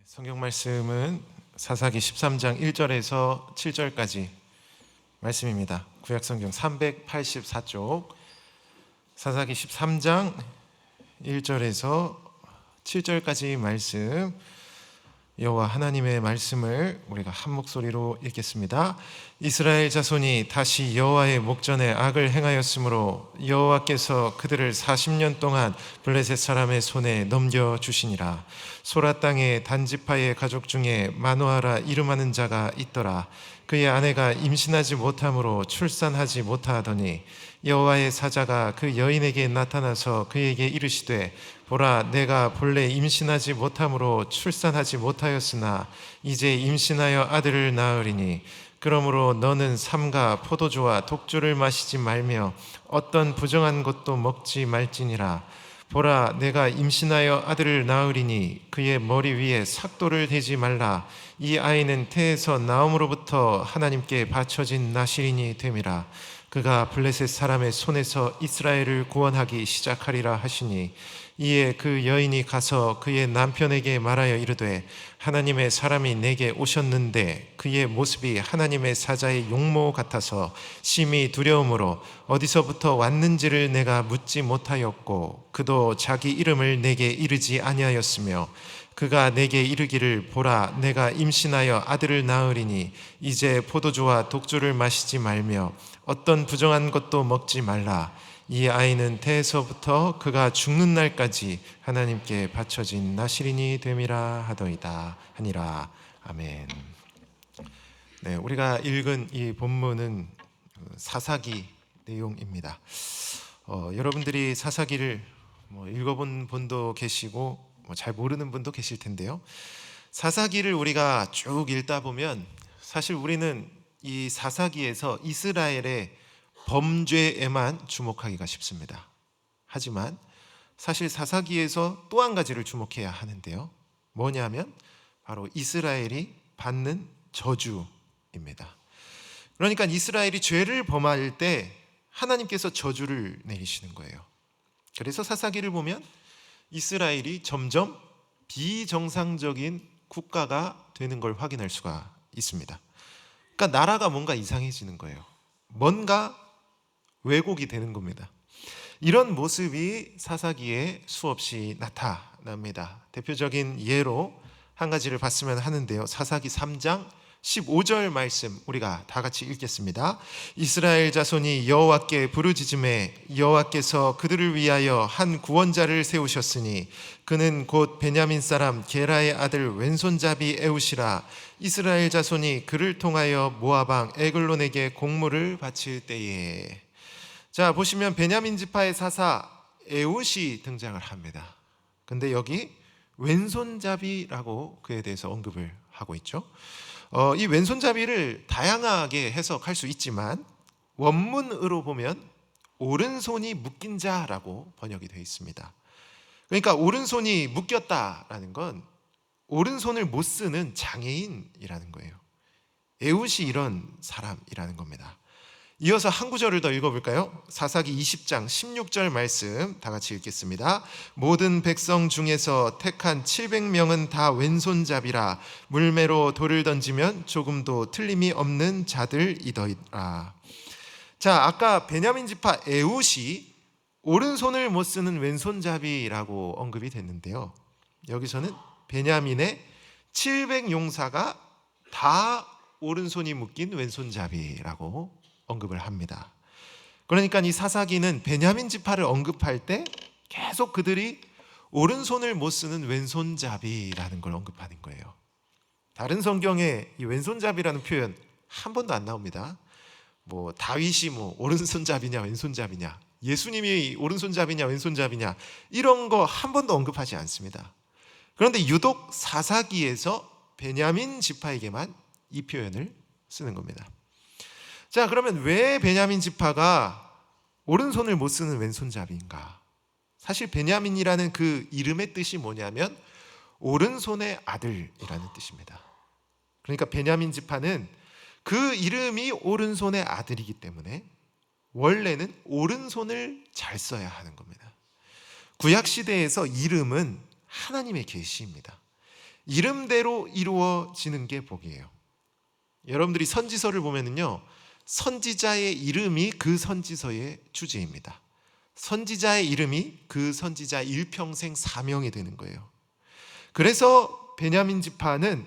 성경 말씀은 사사기 13장 1절에서 7절까지 말씀입니다. 구약성경 384쪽 사사기 13장 1절에서 7절까지 말씀, 여호와 하나님의 말씀을 우리가 한 목소리로 읽겠습니다. 이스라엘 자손이 다시 여호와의 목전에 악을 행하였으므로 여호와께서 그들을 40년 동안 블레셋 사람의 손에 넘겨주시니라. 소라 땅에 단지파의 가족 중에 마노아라 이름하는 자가 있더라. 그의 아내가 임신하지 못함으로 출산하지 못하더니 여호와의 사자가 그 여인에게 나타나서 그에게 이르시되, 보라, 내가 본래 임신하지 못함으로 출산하지 못하였으나 이제 임신하여 아들을 낳으리니 그러므로 너는 삼가 포도주와 독주를 마시지 말며 어떤 부정한 것도 먹지 말지니라. 보라, 내가 임신하여 아들을 낳으리니 그의 머리 위에 삭도를 대지 말라. 이 아이는 태에서 나옴으로부터 하나님께 바쳐진 나실인이 됨이라. 그가 블레셋 사람의 손에서 이스라엘을 구원하기 시작하리라 하시니, 이에 그 여인이 가서 그의 남편에게 말하여 이르되, 하나님의 사람이 내게 오셨는데 그의 모습이 하나님의 사자의 용모 같아서 심히 두려움으로 어디서부터 왔는지를 내가 묻지 못하였고 그도 자기 이름을 내게 이르지 아니하였으며, 그가 내게 이르기를, 보라, 내가 임신하여 아들을 낳으리니 이제 포도주와 독주를 마시지 말며 어떤 부정한 것도 먹지 말라. 이 아이는 태에서부터 그가 죽는 날까지 하나님께 바쳐진 나실인이 됨이라 하더이다 하니라. 아멘. 네, 우리가 읽은 이 본문은 사사기 내용입니다. 여러분들이 사사기를 읽어본 분도 계시고 잘 모르는 분도 계실 텐데요. 사사기를 우리가 쭉 읽다 보면 사실 우리는 이 사사기에서 이스라엘의 범죄에만 주목하기가 쉽습니다. 하지만 사실 사사기에서 또 한 가지를 주목해야 하는데요. 뭐냐면 바로 이스라엘이 받는 저주입니다. 그러니까 이스라엘이 죄를 범할 때 하나님께서 저주를 내리시는 거예요. 그래서 사사기를 보면 이스라엘이 점점 비정상적인 국가가 되는 걸 확인할 수가 있습니다. 그러니까 나라가 뭔가 이상해지는 거예요. 뭔가 왜곡이 되는 겁니다. 이런 모습이 사사기에 수없이 나타납니다. 대표적인 예로 한 가지를 봤으면 하는데요. 사사기 3장 15절 말씀 우리가 다 같이 읽겠습니다. 이스라엘 자손이 여호와께 부르짖음에 여호와께서 그들을 위하여 한 구원자를 세우셨으니 그는 곧 베냐민 사람 게라의 아들 왼손잡이 에웃이라. 이스라엘 자손이 그를 통하여 모압 왕 에글론에게 공물을 바칠 때에. 자, 보시면 베냐민 지파의 사사 에웃이 등장을 합니다. 근데 여기 왼손잡이라고 그에 대해서 언급을 하고 있죠. 이 왼손잡이를 다양하게 해석할 수 있지만 원문으로 보면 오른손이 묶인 자라고 번역이 되어 있습니다. 그러니까 오른손이 묶였다라는 건 오른손을 못 쓰는 장애인이라는 거예요. 에웃이 이런 사람이라는 겁니다. 이어서 한 구절을 더 읽어볼까요? 사사기 20장 16절 말씀 다 같이 읽겠습니다. 모든 백성 중에서 택한 700명은 다 왼손잡이라. 물매로 돌을 던지면 조금도 틀림이 없는 자들이더라. 자, 아까 베냐민 지파 에웃이 오른손을 못 쓰는 왼손잡이라고 언급이 됐는데요. 여기서는 베냐민의 700용사가 다 오른손이 묶인 왼손잡이라고 언급을 합니다. 그러니까 이 사사기는 베냐민 지파를 언급할 때 계속 그들이 오른손을 못 쓰는 왼손잡이라는 걸 언급하는 거예요. 다른 성경에 이 왼손잡이라는 표현 한 번도 안 나옵니다. 다윗이 오른손잡이냐 왼손잡이냐, 예수님이 오른손잡이냐 왼손잡이냐 이런 거 한 번도 언급하지 않습니다. 그런데 유독 사사기에서 베냐민 지파에게만 이 표현을 쓰는 겁니다. 자, 그러면 왜 베냐민 지파가 오른손을 못 쓰는 왼손잡이인가? 사실 베냐민이라는 그 이름의 뜻이 뭐냐면 오른손의 아들이라는 뜻입니다. 그러니까 베냐민 지파는 그 이름이 오른손의 아들이기 때문에 원래는 오른손을 잘 써야 하는 겁니다. 구약 시대에서 이름은 하나님의 계시입니다. 이름대로 이루어지는 게 복이에요. 여러분들이 선지서를 보면은요, 선지자의 이름이 그 선지서의 주제입니다. 선지자의 이름이 그 선지자 일평생 사명이 되는 거예요. 그래서 베냐민 지파는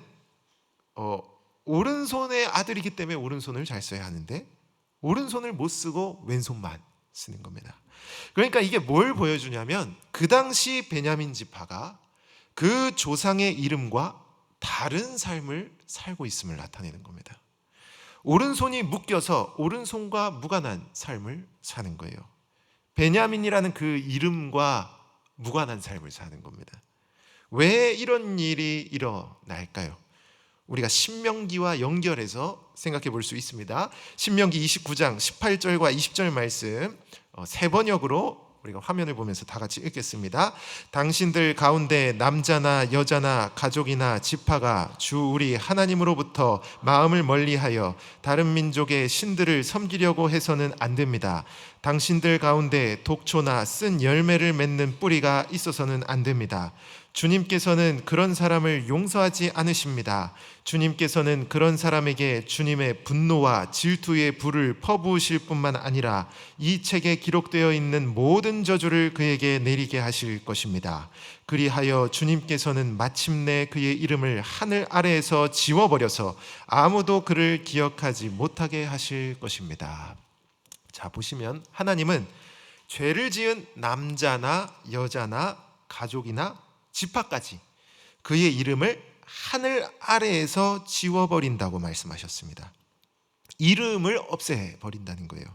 오른손의 아들이기 때문에 오른손을 잘 써야 하는데 오른손을 못 쓰고 왼손만 쓰는 겁니다. 그러니까 이게 뭘 보여주냐면 그 당시 베냐민 지파가 그 조상의 이름과 다른 삶을 살고 있음을 나타내는 겁니다. 오른손이 묶여서 오른손과 무관한 삶을 사는 거예요. 베냐민이라는 그 이름과 무관한 삶을 사는 겁니다. 왜 이런 일이 일어날까요? 우리가 신명기와 연결해서 생각해 볼 수 있습니다. 신명기 29장 18절과 20절 말씀 세 번역으로 우리가 화면을 보면서 다 같이 읽겠습니다. 당신들 가운데 남자나 여자나 가족이나 지파가 주 우리 하나님으로부터 마음을 멀리하여 다른 민족의 신들을 섬기려고 해서는 안 됩니다. 당신들 가운데 독초나 쓴 열매를 맺는 뿌리가 있어서는 안 됩니다. 주님께서는 그런 사람을 용서하지 않으십니다. 주님께서는 그런 사람에게 주님의 분노와 질투의 불을 퍼부으실 뿐만 아니라 이 책에 기록되어 있는 모든 저주를 그에게 내리게 하실 것입니다. 그리하여 주님께서는 마침내 그의 이름을 하늘 아래에서 지워버려서 아무도 그를 기억하지 못하게 하실 것입니다. 자, 보시면 하나님은 죄를 지은 남자나 여자나 가족이나 지파까지 그의 이름을 하늘 아래에서 지워버린다고 말씀하셨습니다. 이름을 없애버린다는 거예요.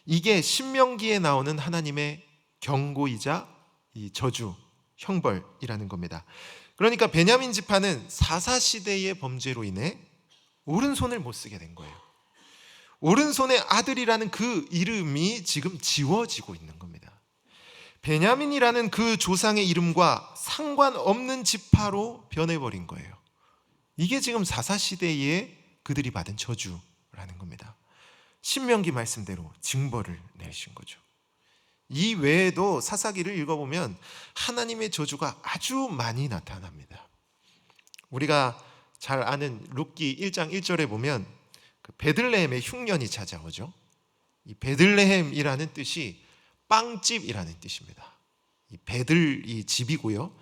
이게 신명기에 나오는 하나님의 경고이자 이 저주, 형벌이라는 겁니다. 그러니까 베냐민 지파는 사사시대의 범죄로 인해 오른손을 못 쓰게 된 거예요. 오른손의 아들이라는 그 이름이 지금 지워지고 있는 겁니다. 베냐민이라는 그 조상의 이름과 상관없는 지파로 변해버린 거예요. 이게 지금 사사시대에 그들이 받은 저주라는 겁니다. 신명기 말씀대로 징벌을 내신 거죠. 이 외에도 사사기를 읽어보면 하나님의 저주가 아주 많이 나타납니다. 우리가 잘 아는 룻기 1장 1절에 보면 그 베들레헴의 흉년이 찾아오죠. 이 베들레헴이라는 뜻이 빵집이라는 뜻입니다. 이 베들이 집이고요,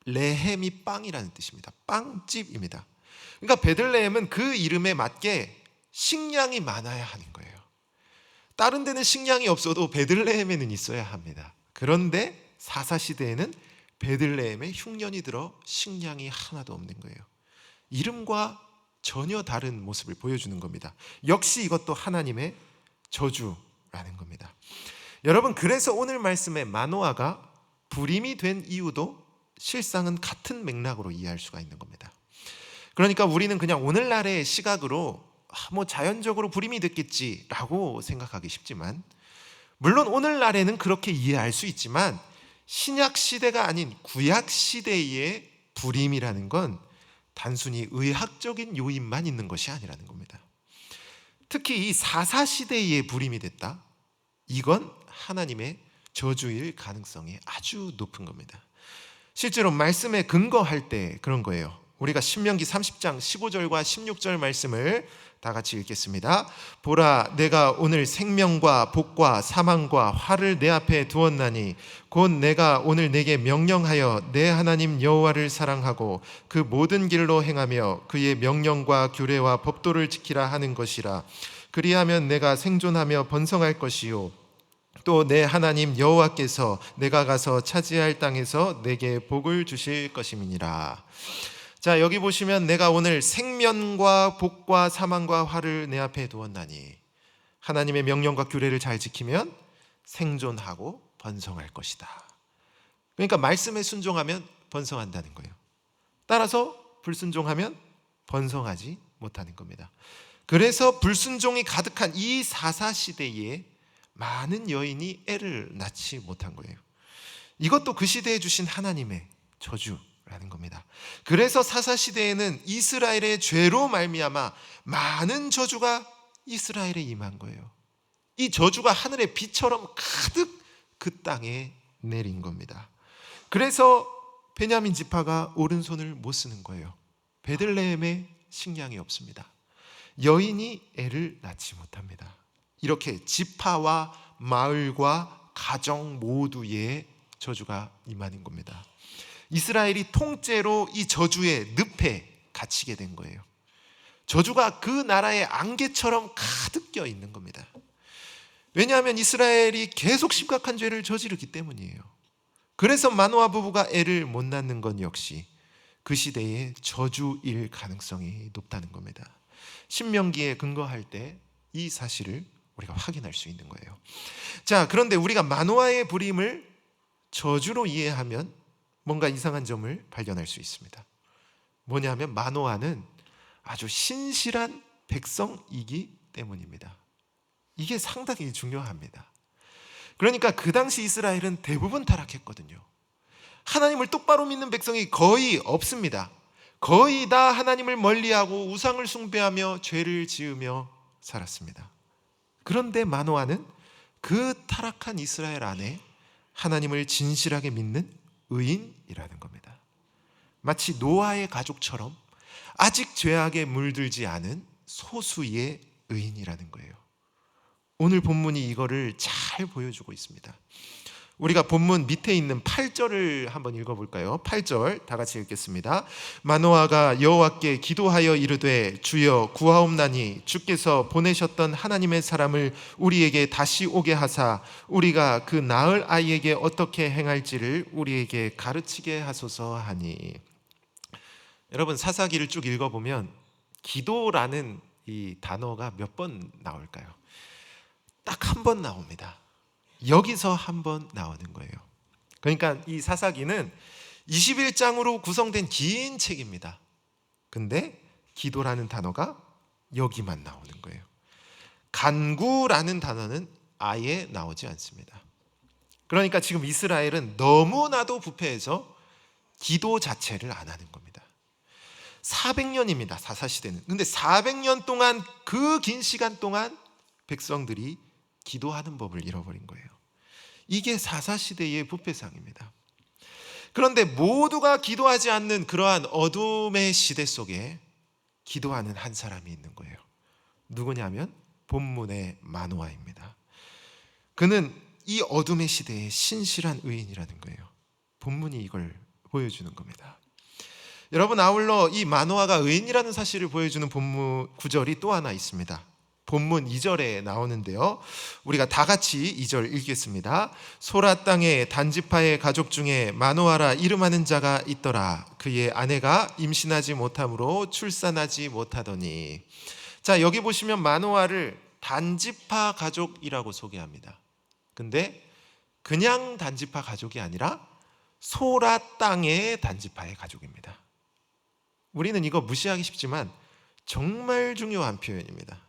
레헴이 빵이라는 뜻입니다. 빵집입니다. 그러니까 베들레헴은 그 이름에 맞게 식량이 많아야 하는 거예요. 다른 데는 식량이 없어도 베들레헴에는 있어야 합니다. 그런데 사사시대에는 베들레헴에 흉년이 들어 식량이 하나도 없는 거예요. 이름과 전혀 다른 모습을 보여주는 겁니다. 역시 이것도 하나님의 저주라는 겁니다. 여러분, 그래서 오늘 말씀의 마노아가 불임이 된 이유도 실상은 같은 맥락으로 이해할 수가 있는 겁니다. 그러니까 우리는 그냥 오늘날의 시각으로 자연적으로 불임이 됐겠지라고 생각하기 쉽지만, 물론 오늘날에는 그렇게 이해할 수 있지만 신약 시대가 아닌 구약 시대의 불임이라는 건 단순히 의학적인 요인만 있는 것이 아니라는 겁니다. 특히 이 사사시대의 불임이 됐다, 이건 하나님의 저주일 가능성이 아주 높은 겁니다. 실제로 말씀에 근거할 때 그런 거예요. 우리가 신명기 30장 15절과 16절 말씀을 다 같이 읽겠습니다. 보라, 내가 오늘 생명과 복과 사망과 화를 내 앞에 두었나니 곧 내가 오늘 내게 명령하여 내 하나님 여호와를 사랑하고 그 모든 길로 행하며 그의 명령과 규례와 법도를 지키라 하는 것이라. 그리하면 내가 생존하며 번성할 것이요 또 내 하나님 여호와께서 내가 가서 차지할 땅에서 내게 복을 주실 것임이니라. 자, 여기 보시면 내가 오늘 생면과 복과 사망과 화를 내 앞에 두었나니, 하나님의 명령과 규례를 잘 지키면 생존하고 번성할 것이다. 그러니까 말씀에 순종하면 번성한다는 거예요. 따라서 불순종하면 번성하지 못하는 겁니다. 그래서 불순종이 가득한 이 사사시대에 많은 여인이 애를 낳지 못한 거예요. 이것도 그 시대에 주신 하나님의 저주라는 겁니다. 그래서 사사시대에는 이스라엘의 죄로 말미암아 많은 저주가 이스라엘에 임한 거예요. 이 저주가 하늘의 비처럼 가득 그 땅에 내린 겁니다. 그래서 베냐민 지파가 오른손을 못 쓰는 거예요. 베들레헴에 식량이 없습니다. 여인이 애를 낳지 못합니다. 이렇게 지파와 마을과 가정 모두에 저주가 임하는 겁니다. 이스라엘이 통째로 이 저주의 늪에 갇히게 된 거예요. 저주가 그 나라의 안개처럼 가득 껴 있는 겁니다. 왜냐하면 이스라엘이 계속 심각한 죄를 저지르기 때문이에요. 그래서 마노아 부부가 애를 못 낳는 건 역시 그 시대의 저주일 가능성이 높다는 겁니다. 신명기에 근거할 때 이 사실을 우리가 확인할 수 있는 거예요. 자, 그런데 우리가 마노아의 불임을 저주로 이해하면 뭔가 이상한 점을 발견할 수 있습니다. 뭐냐면 마노아는 아주 신실한 백성이기 때문입니다. 이게 상당히 중요합니다. 그러니까 그 당시 이스라엘은 대부분 타락했거든요. 하나님을 똑바로 믿는 백성이 거의 없습니다. 거의 다 하나님을 멀리하고 우상을 숭배하며 죄를 지으며 살았습니다. 그런데 마노아는 그 타락한 이스라엘 안에 하나님을 진실하게 믿는 의인이라는 겁니다. 마치 노아의 가족처럼 아직 죄악에 물들지 않은 소수의 의인이라는 거예요. 오늘 본문이 이거를 잘 보여주고 있습니다. 우리가 본문 밑에 있는 8절을 한번 읽어볼까요? 8절 다 같이 읽겠습니다. 마노아가 여호와께 기도하여 이르되 주여 구하옵나니 주께서 보내셨던 하나님의 사람을 우리에게 다시 오게 하사 우리가 그 낳을 아이에게 어떻게 행할지를 우리에게 가르치게 하소서 하니. 여러분, 사사기를 쭉 읽어보면 기도라는 이 단어가 몇 번 나올까요? 딱 한 번 나옵니다. 여기서 한 번 나오는 거예요. 그러니까 이 사사기는 21장으로 구성된 긴 책입니다. 근데 기도라는 단어가 여기만 나오는 거예요. 간구라는 단어는 아예 나오지 않습니다. 그러니까 지금 이스라엘은 너무나도 부패해서 기도 자체를 안 하는 겁니다. 400년입니다. 사사시대는. 근데 400년 동안, 그 긴 시간 동안 백성들이 기도하는 법을 잃어버린 거예요. 이게 사사시대의 부패상입니다. 그런데 모두가 기도하지 않는 그러한 어둠의 시대 속에 기도하는 한 사람이 있는 거예요. 누구냐면 본문의 마노아입니다. 그는 이 어둠의 시대의 신실한 의인이라는 거예요. 본문이 이걸 보여주는 겁니다. 여러분, 아울러 이 마노아가 의인이라는 사실을 보여주는 본문 구절이 또 하나 있습니다. 본문 2절에 나오는데요. 우리가 다 같이 2절 읽겠습니다. 소라 땅에 단지파의 가족 중에 마노아라 이름하는 자가 있더라. 그의 아내가 임신하지 못함으로 출산하지 못하더니. 자, 여기 보시면 마노아를 단지파 가족이라고 소개합니다. 근데 그냥 단지파 가족이 아니라 소라 땅의 단지파의 가족입니다. 우리는 이거 무시하기 쉽지만 정말 중요한 표현입니다.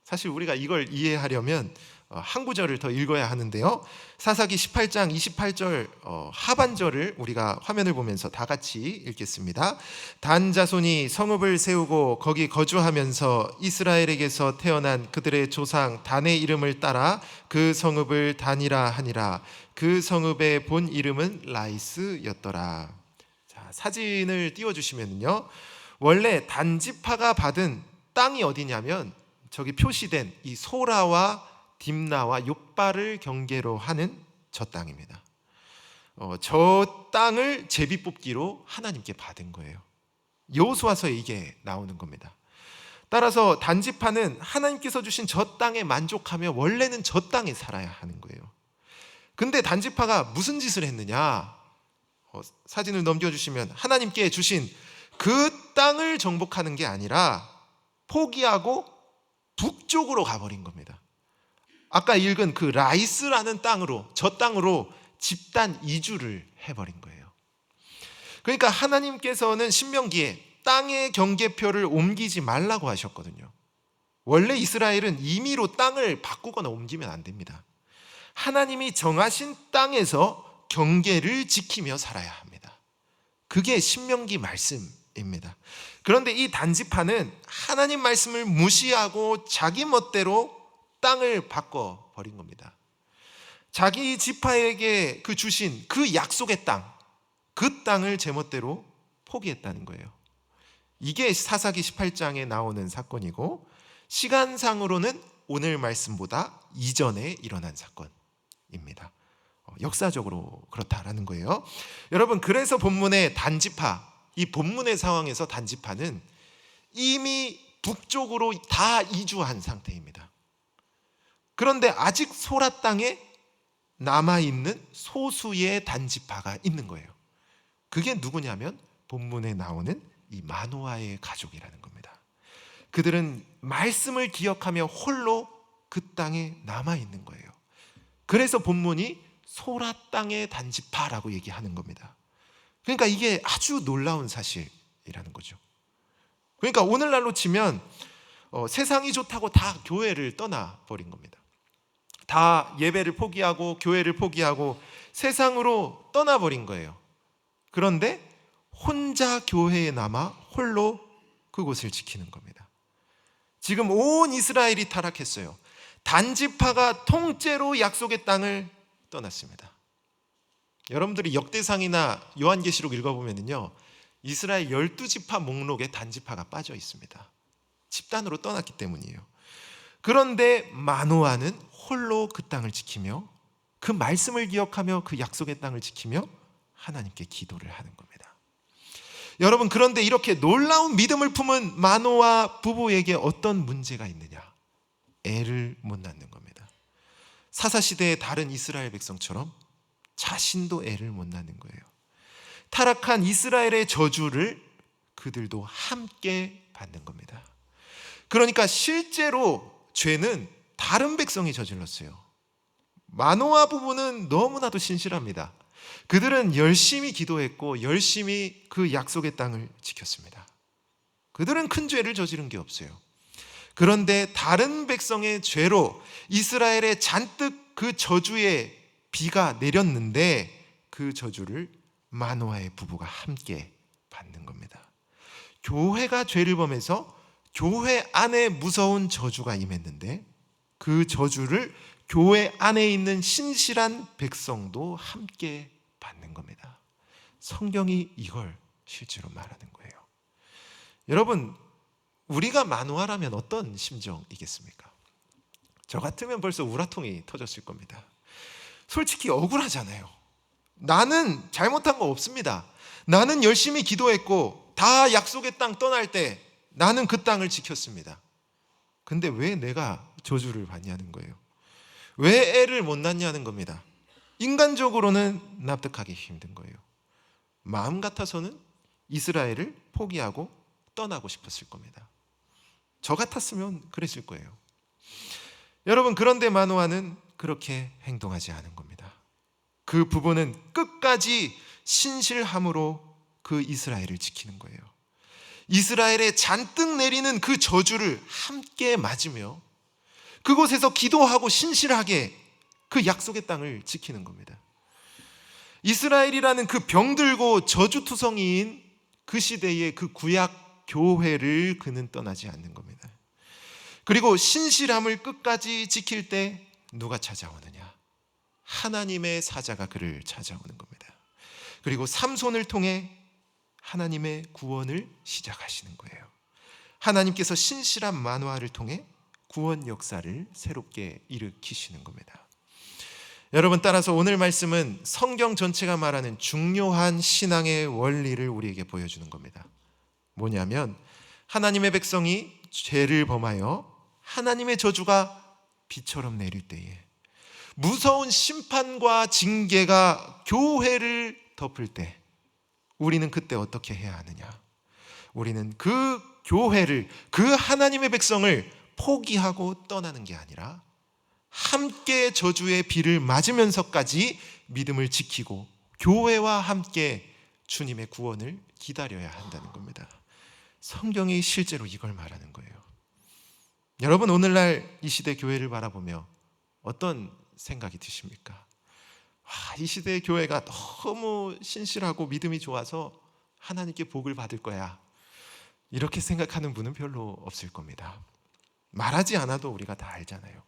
사실 우리가 이걸 이해하려면 한 구절을 더 읽어야 하는데요. 사사기 18장 28절 하반절을 우리가 화면을 보면서 다 같이 읽겠습니다. 단 자손이 성읍을 세우고 거기 거주하면서 이스라엘에게서 태어난 그들의 조상 단의 이름을 따라 그 성읍을 단이라 하니라. 그 성읍의 본 이름은 라이스였더라. 자, 사진을 띄워주시면요. 원래 단지파가 받은 땅이 어디냐면 저기 표시된 이 소라와 딥나와 욥바를 경계로 하는 저 땅입니다. 저 땅을 제비 뽑기로 하나님께 받은 거예요. 여호수아서에 이게 나오는 겁니다. 따라서 단지파는 하나님께서 주신 저 땅에 만족하며 원래는 저 땅에 살아야 하는 거예요. 근데 단지파가 무슨 짓을 했느냐? 사진을 넘겨주시면 하나님께 주신 그 땅을 정복하는 게 아니라 포기하고 북쪽으로 가버린 겁니다. 아까 읽은 그 라이스라는 땅으로, 저 땅으로 집단 이주를 해버린 거예요. 그러니까 하나님께서는 신명기에 땅의 경계표를 옮기지 말라고 하셨거든요. 원래 이스라엘은 임의로 땅을 바꾸거나 옮기면 안 됩니다. 하나님이 정하신 땅에서 경계를 지키며 살아야 합니다. 그게 신명기 말씀입니다. 그런데 이 단지파는 하나님 말씀을 무시하고 자기 멋대로 땅을 바꿔버린 겁니다. 자기 지파에게 주신 그 약속의 땅, 그 땅을 제멋대로 포기했다는 거예요. 이게 사사기 18장에 나오는 사건이고, 시간상으로는 오늘 말씀보다 이전에 일어난 사건입니다. 역사적으로 그렇다라는 거예요. 여러분, 그래서 본문의 단지파, 이 본문의 상황에서 단지파는 이미 북쪽으로 다 이주한 상태입니다. 그런데 아직 소라 땅에 남아있는 소수의 단지파가 있는 거예요. 그게 누구냐면 본문에 나오는 이 마노아의 가족이라는 겁니다. 그들은 말씀을 기억하며 홀로 그 땅에 남아있는 거예요. 그래서 본문이 소라 땅의 단지파라고 얘기하는 겁니다. 그러니까 이게 아주 놀라운 사실이라는 거죠. 그러니까 오늘날로 치면 세상이 좋다고 다 교회를 떠나버린 겁니다. 다 예배를 포기하고 교회를 포기하고 세상으로 떠나버린 거예요. 그런데 혼자 교회에 남아 홀로 그곳을 지키는 겁니다. 지금 온 이스라엘이 타락했어요. 단지파가 통째로 약속의 땅을 떠났습니다. 여러분들이 역대상이나 요한계시록 읽어보면요, 이스라엘 12지파 목록에 단지파가 빠져 있습니다. 집단으로 떠났기 때문이에요. 그런데 마노아는 홀로 그 땅을 지키며 그 말씀을 기억하며 그 약속의 땅을 지키며 하나님께 기도를 하는 겁니다. 여러분, 그런데 이렇게 놀라운 믿음을 품은 마노아 부부에게 어떤 문제가 있느냐? 애를 못 낳는 겁니다. 사사시대의 다른 이스라엘 백성처럼 자신도 애를 못 낳는 거예요. 타락한 이스라엘의 저주를 그들도 함께 받는 겁니다. 그러니까 실제로 죄는 다른 백성이 저질렀어요. 마노아 부부는 너무나도 신실합니다. 그들은 열심히 기도했고 열심히 그 약속의 땅을 지켰습니다. 그들은 큰 죄를 저지른 게 없어요. 그런데 다른 백성의 죄로 이스라엘에 잔뜩 그 저주의 비가 내렸는데 그 저주를 마노아의 부부가 함께 받는 겁니다. 교회가 죄를 범해서 교회 안에 무서운 저주가 임했는데 그 저주를 교회 안에 있는 신실한 백성도 함께 받는 겁니다. 성경이 이걸 실제로 말하는 거예요. 여러분, 우리가 마노아라면 어떤 심정이겠습니까? 저 같으면 벌써 우라통이 터졌을 겁니다. 솔직히 억울하잖아요. 나는 잘못한 거 없습니다. 나는 열심히 기도했고 다 약속의 땅 떠날 때 나는 그 땅을 지켰습니다. 근데 왜 내가 저주를 받냐는 거예요. 왜 애를 못 낳냐는 겁니다. 인간적으로는 납득하기 힘든 거예요. 마음 같아서는 이스라엘을 포기하고 떠나고 싶었을 겁니다. 저 같았으면 그랬을 거예요. 여러분, 그런데 마노아는 그렇게 행동하지 않은 겁니다. 그 부부는 끝까지 신실함으로 그 이스라엘을 지키는 거예요. 이스라엘에 잔뜩 내리는 그 저주를 함께 맞으며 그곳에서 기도하고 신실하게 그 약속의 땅을 지키는 겁니다. 이스라엘이라는 그 병들고 저주투성이인 그 시대의 그 구약 교회를 그는 떠나지 않는 겁니다. 그리고 신실함을 끝까지 지킬 때 누가 찾아오느냐? 하나님의 사자가 그를 찾아오는 겁니다. 그리고 삼손을 통해 하나님의 구원을 시작하시는 거예요. 하나님께서 신실한 마노아를 통해 구원 역사를 새롭게 일으키시는 겁니다. 여러분, 따라서 오늘 말씀은 성경 전체가 말하는 중요한 신앙의 원리를 우리에게 보여주는 겁니다. 뭐냐면 하나님의 백성이 죄를 범하여 하나님의 저주가 비처럼 내릴 때에, 무서운 심판과 징계가 교회를 덮을 때 우리는 그때 어떻게 해야 하느냐? 우리는 그 교회를, 그 하나님의 백성을 포기하고 떠나는 게 아니라 함께 저주의 비를 맞으면서까지 믿음을 지키고 교회와 함께 주님의 구원을 기다려야 한다는 겁니다. 성경이 실제로 이걸 말하는 거예요. 여러분, 오늘날 이 시대 교회를 바라보며 어떤 생각이 드십니까? 이 시대의 교회가 너무 신실하고 믿음이 좋아서 하나님께 복을 받을 거야, 이렇게 생각하는 분은 별로 없을 겁니다. 말하지 않아도 우리가 다 알잖아요.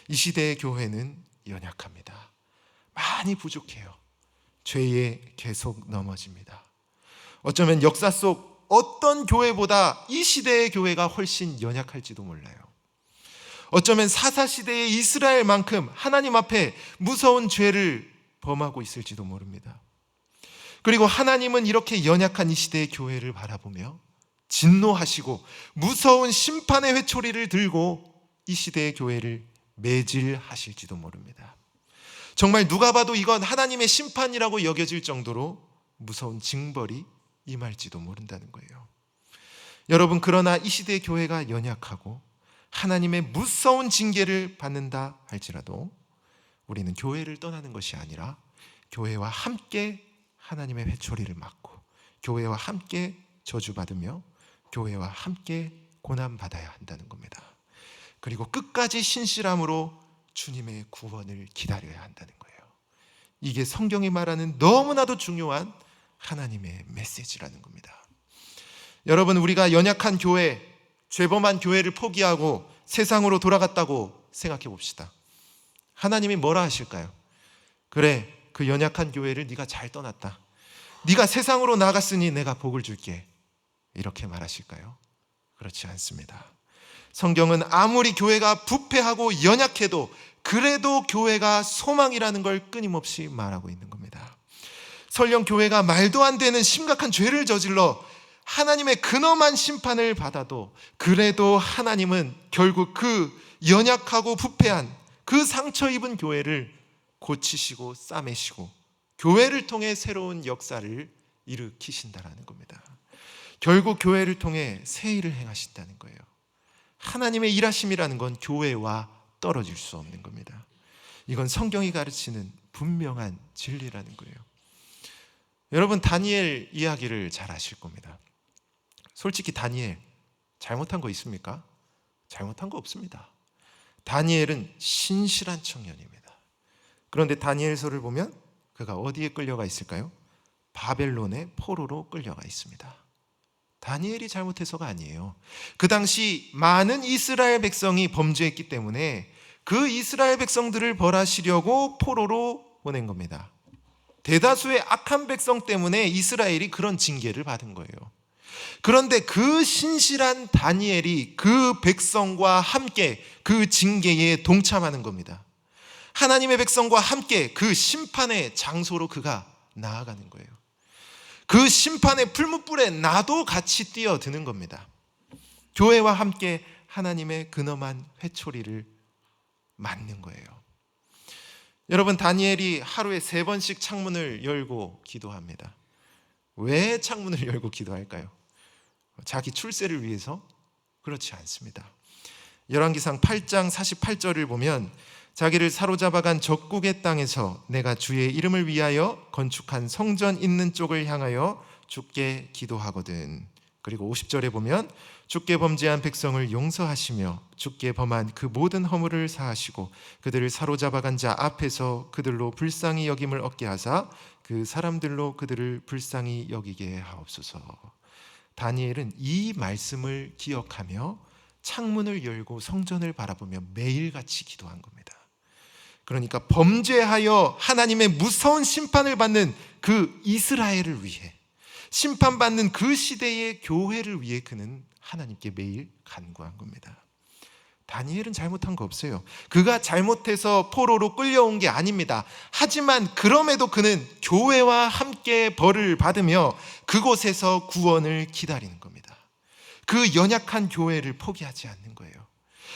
이 시대의 교회는 연약합니다. 많이 부족해요. 죄에 계속 넘어집니다. 어쩌면 역사 속 어떤 교회보다 이 시대의 교회가 훨씬 연약할지도 몰라요. 어쩌면 사사시대의 이스라엘만큼 하나님 앞에 무서운 죄를 범하고 있을지도 모릅니다. 그리고 하나님은 이렇게 연약한 이 시대의 교회를 바라보며 진노하시고 무서운 심판의 회초리를 들고 이 시대의 교회를 매질하실지도 모릅니다. 정말 누가 봐도 이건 하나님의 심판이라고 여겨질 정도로 무서운 징벌이 임할지도 모른다는 거예요. 여러분, 그러나 이 시대의 교회가 연약하고 하나님의 무서운 징계를 받는다 할지라도 우리는 교회를 떠나는 것이 아니라 교회와 함께 하나님의 회초리를 맞고 교회와 함께 저주받으며 교회와 함께 고난받아야 한다는 겁니다. 그리고 끝까지 신실함으로 주님의 구원을 기다려야 한다는 거예요. 이게 성경이 말하는 너무나도 중요한 하나님의 메시지라는 겁니다. 여러분, 우리가 연약한 교회, 죄범한 교회를 포기하고 세상으로 돌아갔다고 생각해 봅시다. 하나님이 뭐라 하실까요? 그래, 그 연약한 교회를 네가 잘 떠났다. 네가 세상으로 나갔으니 내가 복을 줄게. 이렇게 말하실까요? 그렇지 않습니다. 성경은 아무리 교회가 부패하고 연약해도 그래도 교회가 소망이라는 걸 끊임없이 말하고 있는 겁니다. 설령 교회가 말도 안 되는 심각한 죄를 저질러 하나님의 근엄한 심판을 받아도 그래도 하나님은 결국 그 연약하고 부패한 그 상처 입은 교회를 고치시고 싸매시고 교회를 통해 새로운 역사를 일으키신다라는 겁니다. 결국 교회를 통해 새 일을 행하신다는 거예요. 하나님의 일하심이라는 건 교회와 떨어질 수 없는 겁니다. 이건 성경이 가르치는 분명한 진리라는 거예요. 여러분, 다니엘 이야기를 잘 아실 겁니다. 솔직히 다니엘 잘못한 거 있습니까? 잘못한 거 없습니다. 다니엘은 신실한 청년입니다. 그런데 다니엘서를 보면 그가 어디에 끌려가 있을까요? 바벨론의 포로로 끌려가 있습니다. 다니엘이 잘못해서가 아니에요. 그 당시 많은 이스라엘 백성이 범죄했기 때문에 그 이스라엘 백성들을 벌하시려고 포로로 보낸 겁니다. 대다수의 악한 백성 때문에 이스라엘이 그런 징계를 받은 거예요. 그런데 그 신실한 다니엘이 그 백성과 함께 그 징계에 동참하는 겁니다. 하나님의 백성과 함께 그 심판의 장소로 그가 나아가는 거예요. 그 심판의 풀무불에 나도 같이 뛰어드는 겁니다. 교회와 함께 하나님의 근엄한 회초리를 맞는 거예요. 여러분, 다니엘이 하루에 3번씩 창문을 열고 기도합니다. 왜 창문을 열고 기도할까요? 자기 출세를 위해서? 그렇지 않습니다. 열왕기상 8장 48절을 보면 자기를 사로잡아간 적국의 땅에서 내가 주의 이름을 위하여 건축한 성전 있는 쪽을 향하여 주께 기도하거든. 그리고 50절에 보면 주께 범죄한 백성을 용서하시며 주께 범한 그 모든 허물을 사하시고 그들을 사로잡아간 자 앞에서 그들로 불쌍히 여김을 얻게 하사 그 사람들로 그들을 불쌍히 여기게 하옵소서. 다니엘은 이 말씀을 기억하며 창문을 열고 성전을 바라보며 매일같이 기도한 겁니다. 그러니까 범죄하여 하나님의 무서운 심판을 받는 그 이스라엘을 위해, 심판받는 그 시대의 교회를 위해 그는 하나님께 매일 간구한 겁니다. 다니엘은 잘못한 거 없어요. 그가 잘못해서 포로로 끌려온 게 아닙니다. 하지만 그럼에도 그는 교회와 함께 벌을 받으며 그곳에서 구원을 기다리는 겁니다. 그 연약한 교회를 포기하지 않는 거예요.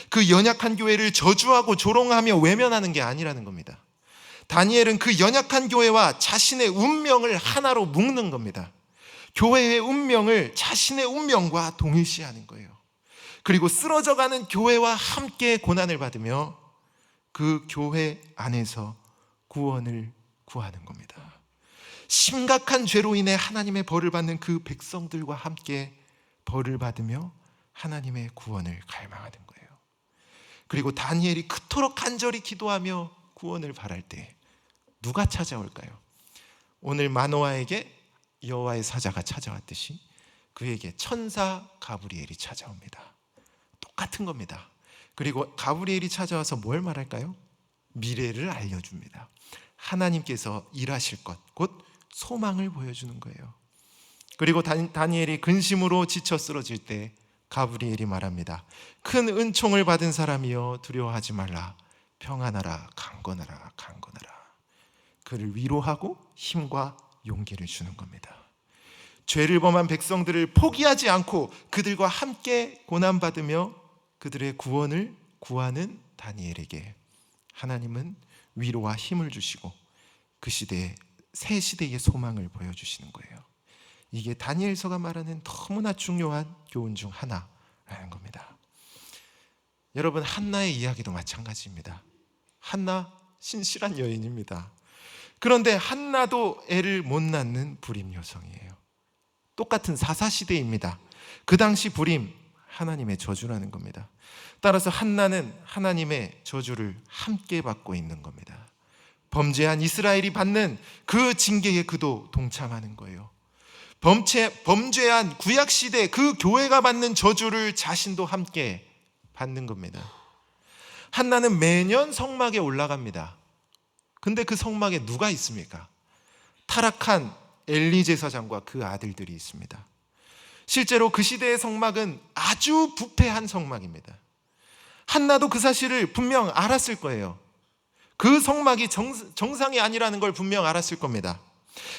그 연약한 교회를 저주하고 조롱하며 외면하는 게 아니라는 겁니다. 다니엘은 그 연약한 교회와 자신의 운명을 하나로 묶는 겁니다. 교회의 운명을 자신의 운명과 동일시하는 거예요. 그리고 쓰러져가는 교회와 함께 고난을 받으며 그 교회 안에서 구원을 구하는 겁니다. 심각한 죄로 인해 하나님의 벌을 받는 그 백성들과 함께 벌을 받으며 하나님의 구원을 갈망하는 거예요. 그리고 다니엘이 그토록 간절히 기도하며 구원을 바랄 때 누가 찾아올까요? 오늘 마노아에게 여호와의 사자가 찾아왔듯이 그에게 천사 가브리엘이 찾아옵니다. 똑같은 겁니다. 그리고 가브리엘이 찾아와서 뭘 말할까요? 미래를 알려줍니다. 하나님께서 일하실 것, 곧 소망을 보여주는 거예요. 그리고 다니엘이 근심으로 지쳐 쓰러질 때 가브리엘이 말합니다. 큰 은총을 받은 사람이여 두려워하지 말라. 평안하라, 강건하라, 강건하라. 그를 위로하고 힘과 용기를 주는 겁니다. 죄를 범한 백성들을 포기하지 않고 그들과 함께 고난받으며 그들의 구원을 구하는 다니엘에게 하나님은 위로와 힘을 주시고 그 시대에 새 시대의 소망을 보여주시는 거예요. 이게 다니엘서가 말하는 너무나 중요한 교훈 중 하나라는 겁니다. 여러분, 한나의 이야기도 마찬가지입니다. 한나 신실한 여인입니다. 그런데 한나도 애를 못 낳는 불임 여성이에요. 똑같은 사사시대입니다. 그 당시 불임, 하나님의 저주라는 겁니다. 따라서 한나는 하나님의 저주를 함께 받고 있는 겁니다. 범죄한 이스라엘이 받는 그 징계에 그도 동참하는 거예요. 범죄한 구약시대 그 교회가 받는 저주를 자신도 함께 받는 겁니다. 한나는 매년 성막에 올라갑니다. 근데 그 성막에 누가 있습니까? 타락한 엘리 제사장과 그 아들들이 있습니다. 실제로 그 시대의 성막은 아주 부패한 성막입니다. 한나도 그 사실을 분명 알았을 거예요. 그 성막이 정상이 아니라는 걸 분명 알았을 겁니다.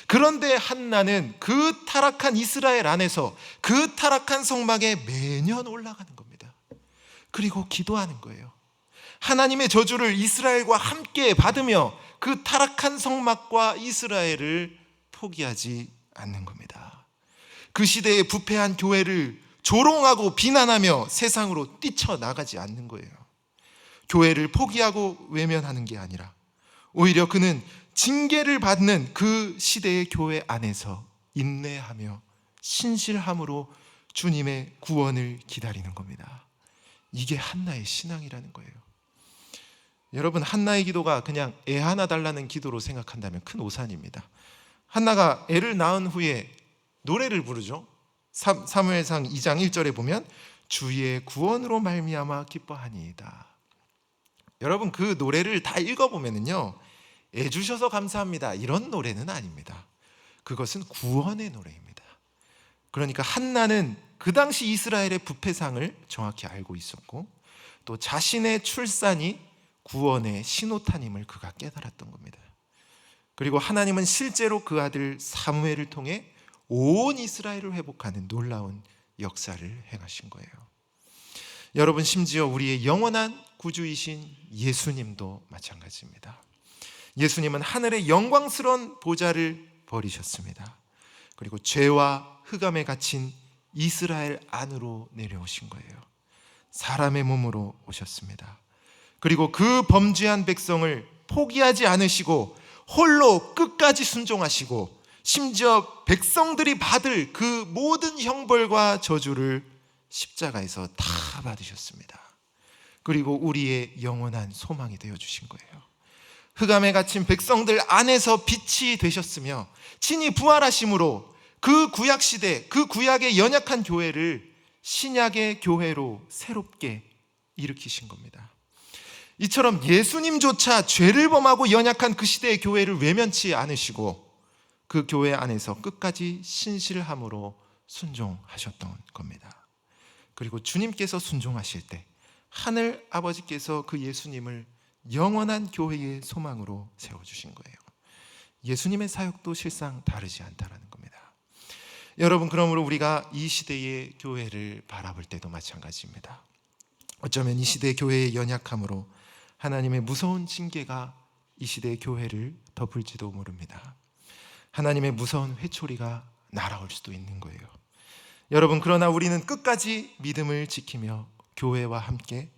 그런데 한나는 그 타락한 이스라엘 안에서 그 타락한 성막에 매년 올라가는 겁니다. 그리고 기도하는 거예요. 하나님의 저주를 이스라엘과 함께 받으며 그 타락한 성막과 이스라엘을 포기하지 않는 겁니다. 그 시대의 부패한 교회를 조롱하고 비난하며 세상으로 뛰쳐나가지 않는 거예요. 교회를 포기하고 외면하는 게 아니라 오히려 그는 징계를 받는 그 시대의 교회 안에서 인내하며 신실함으로 주님의 구원을 기다리는 겁니다. 이게 한나의 신앙이라는 거예요. 여러분, 한나의 기도가 그냥 애 하나 달라는 기도로 생각한다면 큰 오산입니다. 한나가 애를 낳은 후에 노래를 부르죠. 사무엘상 2장 1절에 보면 주의 구원으로 말미암아 기뻐하니이다. 여러분, 그 노래를 다 읽어보면요, 애 주셔서 감사합니다 이런 노래는 아닙니다. 그것은 구원의 노래입니다. 그러니까 한나는 그 당시 이스라엘의 부패상을 정확히 알고 있었고 또 자신의 출산이 구원의 신호탄임을 그가 깨달았던 겁니다. 그리고 하나님은 실제로 그 아들 사무엘을 통해 온 이스라엘을 회복하는 놀라운 역사를 행하신 거예요. 여러분, 심지어 우리의 영원한 구주이신 예수님도 마찬가지입니다. 예수님은 하늘의 영광스러운 보좌를 버리셨습니다. 그리고 죄와 흑암에 갇힌 이스라엘 안으로 내려오신 거예요. 사람의 몸으로 오셨습니다. 그리고 그 범죄한 백성을 포기하지 않으시고 홀로 끝까지 순종하시고 심지어 백성들이 받을 그 모든 형벌과 저주를 십자가에서 다 받으셨습니다. 그리고 우리의 영원한 소망이 되어주신 거예요. 흑암에 갇힌 백성들 안에서 빛이 되셨으며 친히 부활하심으로 그 구약시대, 그 구약의 연약한 교회를 신약의 교회로 새롭게 일으키신 겁니다. 이처럼 예수님조차 죄를 범하고 연약한 그 시대의 교회를 외면치 않으시고 그 교회 안에서 끝까지 신실함으로 순종하셨던 겁니다. 그리고 주님께서 순종하실 때 하늘 아버지께서 그 예수님을 영원한 교회의 소망으로 세워주신 거예요. 예수님의 사역도 실상 다르지 않다라는 겁니다. 여러분, 그러므로 우리가 이 시대의 교회를 바라볼 때도 마찬가지입니다. 어쩌면 이 시대의 교회의 연약함으로 하나님의 무서운 징계가 이 시대의 교회를 덮을지도 모릅니다. 하나님의 무서운 회초리가 날아올 수도 있는 거예요. 여러분, 그러나 우리는 끝까지 믿음을 지키며 교회와 함께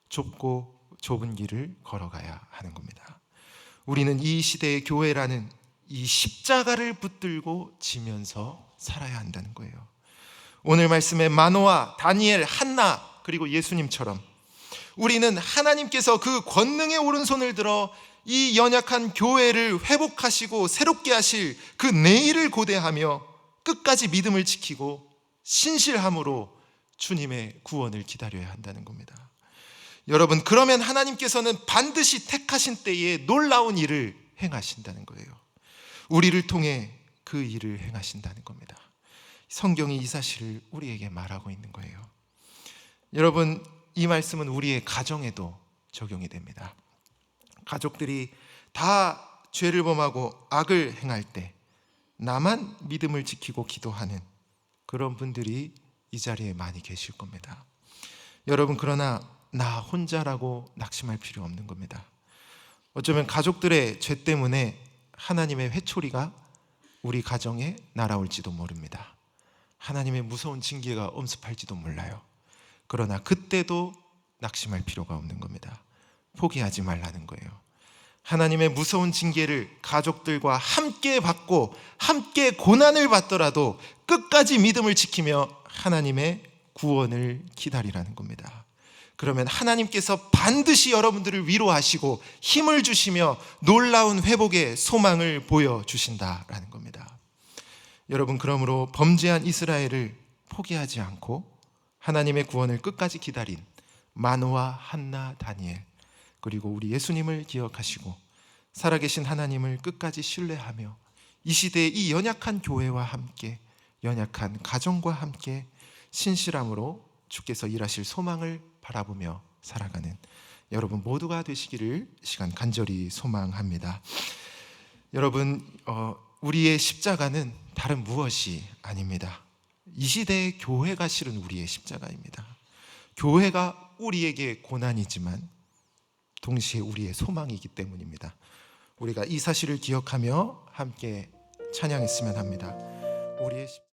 좁고 좁은 길을 걸어가야 하는 겁니다. 우리는 이 시대의 교회라는 이 십자가를 붙들고 지면서 살아야 한다는 거예요. 오늘 말씀의 마노아, 다니엘, 한나 그리고 예수님처럼 우리는 하나님께서 그 권능의 오른손을 들어 이 연약한 교회를 회복하시고 새롭게 하실 그 내일을 고대하며 끝까지 믿음을 지키고 신실함으로 주님의 구원을 기다려야 한다는 겁니다. 여러분, 그러면 하나님께서는 반드시 택하신 때에 놀라운 일을 행하신다는 거예요. 우리를 통해 그 일을 행하신다는 겁니다. 성경이 이 사실을 우리에게 말하고 있는 거예요. 여러분, 이 말씀은 우리의 가정에도 적용이 됩니다. 가족들이 다 죄를 범하고 악을 행할 때 나만 믿음을 지키고 기도하는 그런 분들이 이 자리에 많이 계실 겁니다. 여러분, 그러나 나 혼자라고 낙심할 필요 없는 겁니다. 어쩌면 가족들의 죄 때문에 하나님의 회초리가 우리 가정에 날아올지도 모릅니다. 하나님의 무서운 징계가 엄습할지도 몰라요. 그러나 그때도 낙심할 필요가 없는 겁니다. 포기하지 말라는 거예요. 하나님의 무서운 징계를 가족들과 함께 받고 함께 고난을 받더라도 끝까지 믿음을 지키며 하나님의 구원을 기다리라는 겁니다. 그러면 하나님께서 반드시 여러분들을 위로하시고 힘을 주시며 놀라운 회복의 소망을 보여주신다라는 겁니다. 여러분, 그러므로 범죄한 이스라엘을 포기하지 않고 하나님의 구원을 끝까지 기다린 마노아, 한나, 다니엘, 그리고 우리 예수님을 기억하시고 살아계신 하나님을 끝까지 신뢰하며 이 시대의 이 연약한 교회와 함께, 연약한 가정과 함께 신실함으로 주께서 일하실 소망을 바라보며 살아가는 여러분 모두가 되시기를 시간 간절히 소망합니다. 여러분, 우리의 십자가는 다른 무엇이 아닙니다. 이 시대의 교회가 실은 우리의 십자가입니다. 교회가 우리에게 고난이지만 동시에 우리의 소망이기 때문입니다. 우리가 이 사실을 기억하며 함께 찬양했으면 합니다. 우리의